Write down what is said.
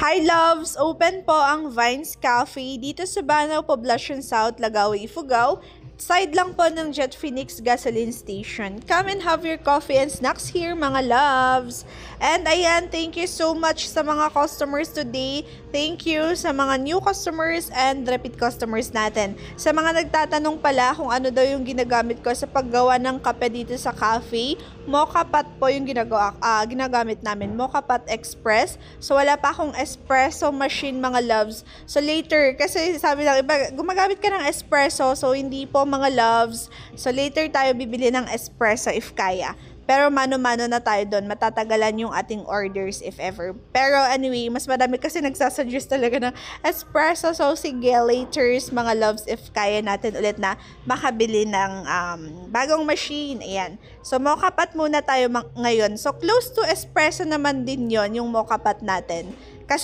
Hi loves! Open po ang Vines Cafe dito sa Banao, Poblacion South, Lagawi, Ifugao. Side lang po ng Jet Phoenix Gasoline Station. Come and have your coffee and snacks here mga loves! And ayan, thank you so much sa mga customers today. Thank you sa mga new customers and repeat customers natin. Sa mga nagtatanong pala kung ano daw yung ginagamit ko sa paggawa ng kape dito sa cafe, Mocha Pot po yung ginagamit namin. Mocha Pot Express. So wala pa akong espresso machine mga loves. So later, kasi sabi ng iba, gumagamit ka ng espresso. So hindi po mga loves. So later tayo bibili ng espresso if kaya. Pero mano-mano na tayo doon. Matatagalan yung ating orders if ever. Pero anyway, mas madami kasi nagsasuggest talaga ng espresso. So sige, laters mga loves if kaya natin ulit na makabili ng bagong machine. Ayan. So mocha pot muna tayo ngayon. So close to espresso naman din yon yung mocha pot natin.